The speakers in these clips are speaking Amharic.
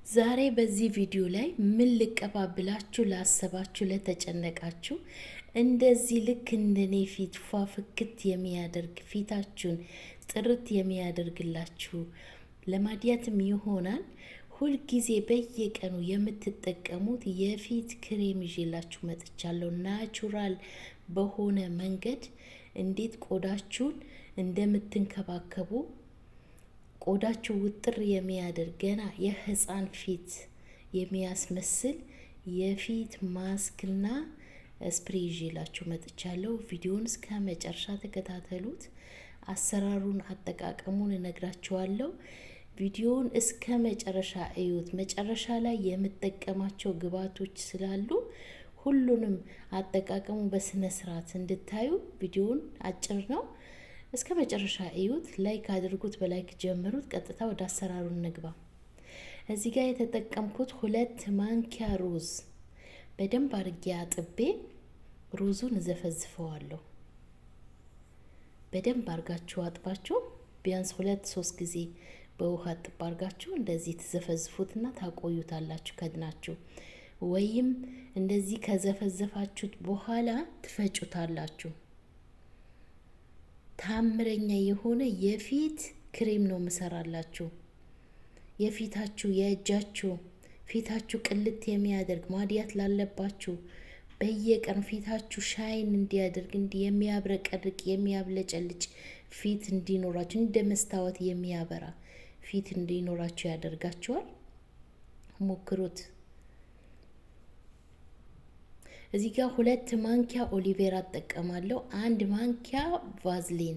ዛሬ በዚህ ቪዲዮ ላይ ምን ልቀባብላችሁ ላሰባችሁ ለተጨነቃችሁ እንደዚህ ልክ እንደኔ ፊት ፏፍክት የሚያደርግ ፊታችሁን ጥርት የሚያደርግላችሁ ለማዲያትም ይሆናል ሁልጊዜ በየቀኑ የምትጠቀሙት የፊት ክሬም ይዤላችሁ መጥቻለሁ። ናቹራል በሆነ መንገድ እንዴት ቆዳችሁን እንደምትንከባከቡ ቆዳችሁ ውጥር የሚያደርግ ገና የህፃን ፊት የሚያስመስል የፊት ማስክና ስፕሬ ይዤላችሁ መጥቻለሁ። ቪዲዮውን እስከ መጨረሻ ተከታተሉት። አሰራሩን አጠቃቀሙን እነግራችኋለሁ። ቪዲዮውን እስከ መጨረሻ እዩት። መጨረሻ ላይ የምጠቀማቸው ግብአቶች ስላሉ ሁሉንም አጠቃቀሙ በስነ ስርዓት እንድታዩ ቪዲዮውን አጭር ነው። እስከ መጨረሻ እዩት። ላይክ አድርጉት፣ በላይክ ጀምሩት። ቀጥታ ወደ አሰራሩ እንግባ። እዚህ ጋር የተጠቀምኩት 2 ማንኪያ ሩዝ በደንብ አድርጌ አጥቤ ሩዙን ዘፈዝፈዋለሁ። በደንብ አርጋችሁ አጥባችሁ ቢያንስ 2-3 ጊዜ በውሃ ጥብ አርጋችሁ እንደዚህ ተዘፈዝፉትና ታቆዩታላችሁ ከድናችሁ። ወይም እንደዚህ ከዘፈዘፋችሁት በኋላ ትፈጩታላችሁ። ታምረኛ የሆነ የፊት ክሬም ነው ምሰራላችሁ። የፊታችሁ የእጃችሁ ፊታችሁ ቅልት የሚያደርግ ማዲያት ላለባችሁ በየቀን ፊታችሁ ሻይን እንዲያደርግ የሚያብረቀርቅ የሚያብለጨልጭ ፊት እንዲኖራችሁ እንደ መስታወት የሚያበራ ፊት እንዲኖራችሁ ያደርጋችኋል። ሞክሩት። እዚህ ጋር 2 ማንኪያ ኦሊቬራ አጠቀማለሁ። 1 ማንኪያ ቫዝሊን።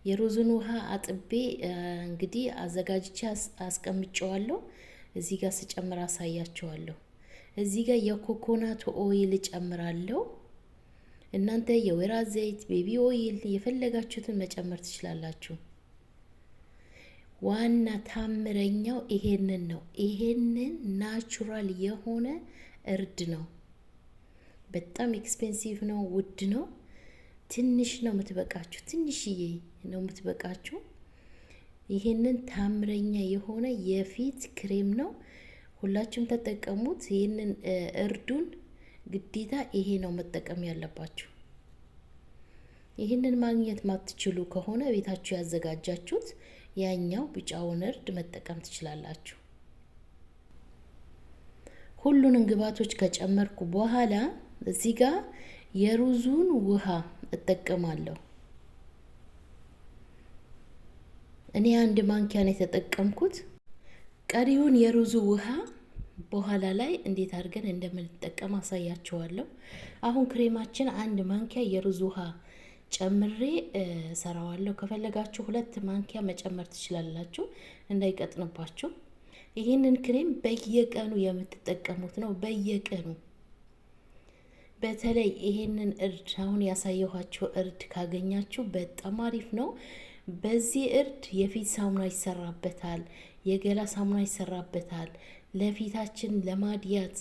የሩዙን ውሃ አጥቤ እንግዲህ አዘጋጅቼ አስቀምጨዋለሁ። እዚህ ጋር ስጨምር አሳያችኋለሁ። እዚህ ጋር የኮኮናት ኦይል ጨምራለሁ። እናንተ የወይራ ዘይት፣ ቤቢ ኦይል የፈለጋችሁትን መጨመር ትችላላችሁ። ዋና ታምረኛው ይሄንን ነው። ይሄንን ናቹራል የሆነ እርድ ነው። በጣም ኤክስፔንሲቭ ነው፣ ውድ ነው። ትንሽ ነው የምትበቃችሁ፣ ትንሽዬ ነው የምትበቃችሁ። ይሄንን ታምረኛ የሆነ የፊት ክሬም ነው። ሁላችሁም ተጠቀሙት። ይሄንን እርዱን ግዴታ ይሄ ነው መጠቀም ያለባችሁ። ይሄንን ማግኘት ማትችሉ ከሆነ ቤታችሁ ያዘጋጃችሁት ያኛው ቢጫውን እርድ መጠቀም ትችላላችሁ። ሁሉንም ግብአቶች ከጨመርኩ በኋላ እዚህ ጋር የሩዙን ውሃ እጠቀማለሁ። እኔ 1 ማንኪያ ነው የተጠቀምኩት። ቀሪውን የሩዙ ውሃ በኋላ ላይ እንዴት አድርገን እንደምንጠቀም አሳያችኋለሁ። አሁን ክሬማችን 1 ማንኪያ የሩዝ ውሃ ጨምሬ ሰራዋለሁ። ከፈለጋችሁ 2 ማንኪያ መጨመር ትችላላችሁ እንዳይቀጥንባችሁ። ይሄንን ክሬም በየቀኑ የምትጠቀሙት ነው። በየቀኑ በተለይ ይሄንን እርድ አሁን ያሳየኋችሁ እርድ ካገኛችሁ በጣም አሪፍ ነው። በዚህ እርድ የፊት ሳሙና ይሰራበታል፣ የገላ ሳሙና ይሰራበታል። ለፊታችን ለማድያት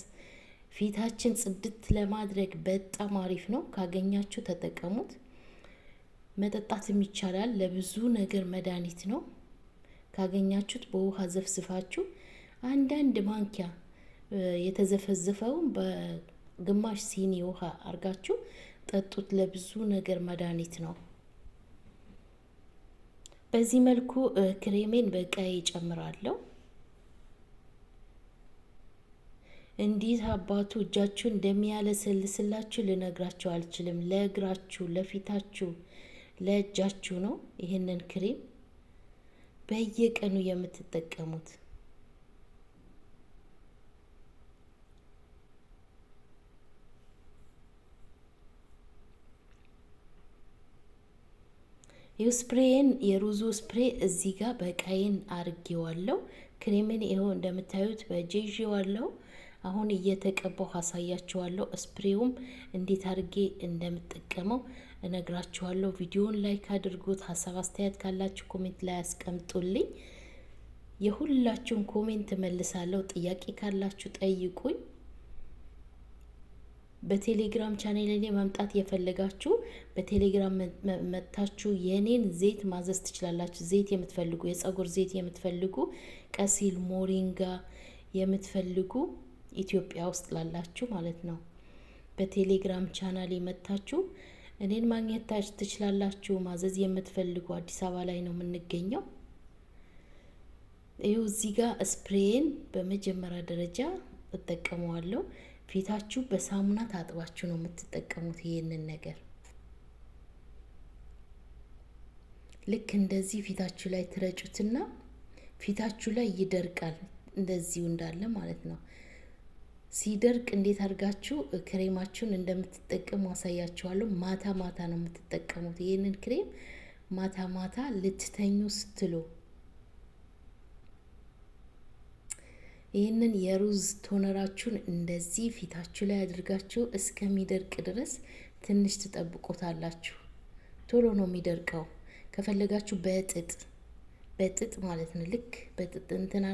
ፊታችን ጽድት ለማድረግ በጣም አሪፍ ነው። ካገኛችሁ ተጠቀሙት። መጠጣትም ይቻላል። ለብዙ ነገር መድኃኒት ነው። ካገኛችሁት በውሃ ዘፍዝፋችሁ 1 ማንኪያ የተዘፈዘፈውን በግማሽ ሲኒ ውሃ አርጋችሁ ጠጡት። ለብዙ ነገር መድኃኒት ነው። በዚህ መልኩ ክሬሜን በቃዬ ጨምራለሁ። እንዴት አባቱ እጃችሁ እንደሚያለሰልስላችሁ ልነግራችሁ አልችልም። ለእግራችሁ፣ ለፊታችሁ፣ ለእጃችሁ ነው ይሄንን ክሬም በየቀኑ የምትጠቀሙት። የስፕሬን የሩዙ ስፕሬ እዚህ ጋር በቃይን አርጌዋለሁ። ክሬምን ይሄው እንደምታዩት በጄጄዋለሁ። አሁን እየተቀባው አሳያችኋለሁ። ስፕሬውም እንዴት አድርጌ እንደምጠቀመው እነግራችኋለሁ። ቪዲዮውን ላይክ አድርጉት። ሀሳብ አስተያየት ካላችሁ ኮሜንት ላይ አስቀምጡልኝ። የሁላችሁን ኮሜንት መልሳለሁ። ጥያቄ ካላችሁ ጠይቁኝ። በቴሌግራም ቻናል ላይ መምጣት የፈለጋችሁ በቴሌግራም መጥታችሁ የኔን ዘይት ማዘዝ ትችላላችሁ። ዘይት የምትፈልጉ የጸጉር ዘይት የምትፈልጉ ቀሲል ሞሪንጋ የምትፈልጉ ኢትዮጵያ ውስጥ ላላችሁ ማለት ነው በቴሌግራም ቻናል መጥታችሁ እኔን ማግኘት ትችላላችሁ። ማዘዝ የምትፈልጉ አዲስ አበባ ላይ ነው የምንገኘው። ይኸው እዚህ ጋር ስፕሬን በመጀመሪያ ደረጃ እጠቀመዋለሁ። ፊታችሁ በሳሙና ታጥባችሁ ነው የምትጠቀሙት። ይሄንን ነገር ልክ እንደዚህ ፊታችሁ ላይ ትረጩትና ፊታችሁ ላይ ይደርቃል። እንደዚሁ እንዳለ ማለት ነው። ሲደርቅ እንዴት አድርጋችሁ ክሬማችሁን እንደምትጠቀሙ አሳያችኋለሁ። ማታ ማታ ነው የምትጠቀሙት ይሄንን ክሬም ማታ ማታ ልትተኙ ስትሉ ይህንን የሩዝ ቶነራችሁን እንደዚህ ፊታችሁ ላይ አድርጋችሁ እስከሚደርቅ ድረስ ትንሽ ትጠብቁታላችሁ። ቶሎ ነው የሚደርቀው። ከፈለጋችሁ በጥጥ ማለት ነው። ልክ በጥጥ እንትን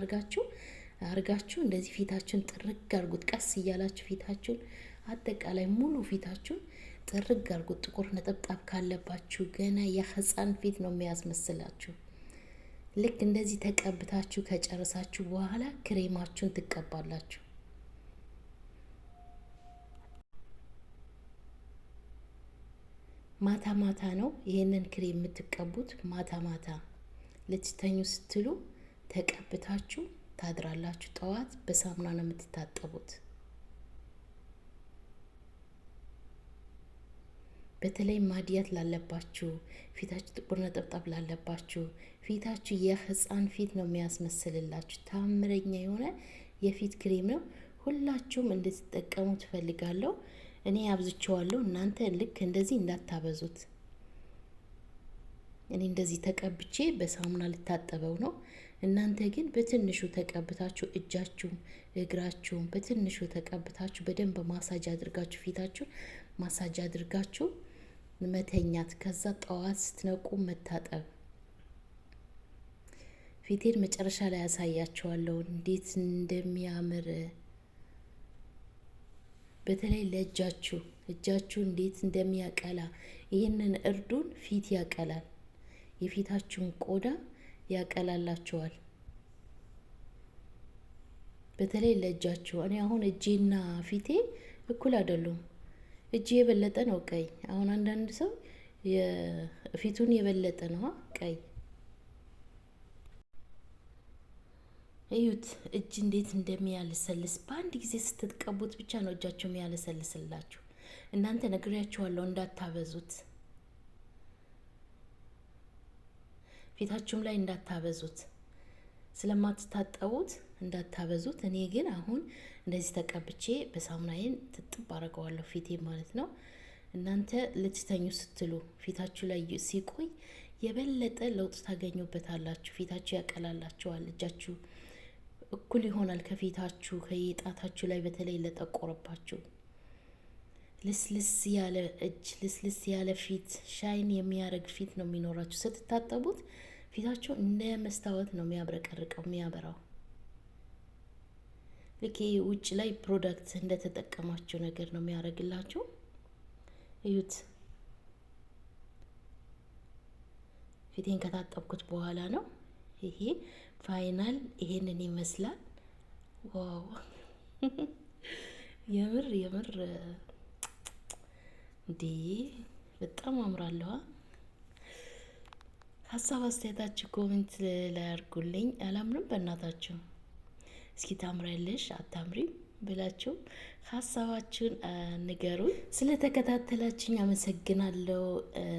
አርጋችሁ እንደዚህ ፊታችሁን ጥርግ አርጉት። ቀስ እያላችሁ ፊታችሁን አጠቃላይ ሙሉ ፊታችሁን ጥርግ አርጉት። ጥቁር ነጠብጣብ ካለባችሁ ገና የህፃን ፊት ነው የሚያስመስላችሁ። ልክ እንደዚህ ተቀብታችሁ ከጨረሳችሁ በኋላ ክሬማችሁን ትቀባላችሁ። ማታ ማታ ነው ይሄንን ክሬም የምትቀቡት። ማታ ማታ ልትተኙ ስትሉ ተቀብታችሁ ታድራላችሁ። ጠዋት በሳሙና ነው የምትታጠቡት። በተለይ ማዲያት ላለባችሁ፣ ፊታችሁ ጥቁር ነጠብጣብ ላለባችሁ፣ ፊታችሁ የህፃን ፊት ነው የሚያስመስልላችሁ። ታምረኛ የሆነ የፊት ክሬም ነው። ሁላችሁም እንድትጠቀሙ ትፈልጋለሁ። እኔ አብዝቼዋለሁ። እናንተ ልክ እንደዚህ እንዳታበዙት። እኔ እንደዚህ ተቀብቼ በሳሙና ልታጠበው ነው። እናንተ ግን በትንሹ ተቀብታችሁ እጃችሁም እግራችሁም በትንሹ ተቀብታችሁ በደንብ ማሳጅ አድርጋችሁ ፊታችሁን ማሳጅ አድርጋችሁ መተኛት። ከዛ ጠዋት ስትነቁ መታጠብ። ፊቴን መጨረሻ ላይ ያሳያችኋለሁ እንዴት እንደሚያምር። በተለይ እጃችሁ እንዴት እንደሚያቀላ። ይህንን እርዱን ፊት ያቀላል። የፊታችሁን ቆዳ ያቀላላችኋል። በተለይ ለእጃችሁ። እኔ አሁን እጄና ፊቴ እኩል አይደሉም። እጄ የበለጠ ነው ቀይ። አሁን አንዳንድ ሰው ፊቱን የበለጠ ነው ቀይ። እዩት እጅ እንዴት እንደሚያለሰልስ። በአንድ ጊዜ ስትቀቡት ብቻ ነው እጃችሁ የሚያለሰልስላችሁ። እናንተ ነግሬያችኋለሁ እንዳታበዙት፣ ፊታችሁም ላይ እንዳታበዙት፣ ስለማትታጠቡት እንዳታበዙት። እኔ ግን አሁን እንደዚህ ተቀብቼ በሳሙናዬን ትጥብ አደርገዋለሁ ፊቴ ማለት ነው። እናንተ ልትተኙ ስትሉ ፊታችሁ ላይ ሲቆይ የበለጠ ለውጥ ታገኙበታላችሁ። ፊታችሁ ያቀላላችኋል። እጃችሁ እኩል ይሆናል ከፊታችሁ ከየጣታችሁ ላይ በተለይ ለጠቆረባችሁ ልስልስ ያለ እጅ፣ ልስልስ ያለ ፊት፣ ሻይን የሚያደርግ ፊት ነው የሚኖራችሁ። ስትታጠቡት ፊታችሁ እንደ መስታወት ነው የሚያብረቀርቀው የሚያበራው። ልክ ውጭ ላይ ፕሮዳክት እንደተጠቀማችሁ ነገር ነው የሚያደርግላችሁ። እዩት። ፊቴን ከታጠብኩት በኋላ ነው ይሄ ፋይናል። ይሄንን ይመስላል። ዋው የምር እንዴ በጣም አምራለሁ። ሀሳብ አስተያየታችሁ ኮሜንት ላይ አድርጉልኝ። አላምንም በእናታችሁ። እስኪ ታምሪያለሽ አታምሪም ብላችሁ ሀሳባችሁን ንገሩኝ። ስለተከታተላችሁኝ አመሰግናለሁ።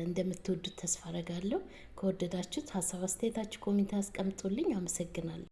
እንደምትወዱት ተስፋ አደርጋለሁ። ከወደዳችሁት ሀሳብ አስተያየታችሁ ኮሜንት አስቀምጡልኝ። አመሰግናለሁ።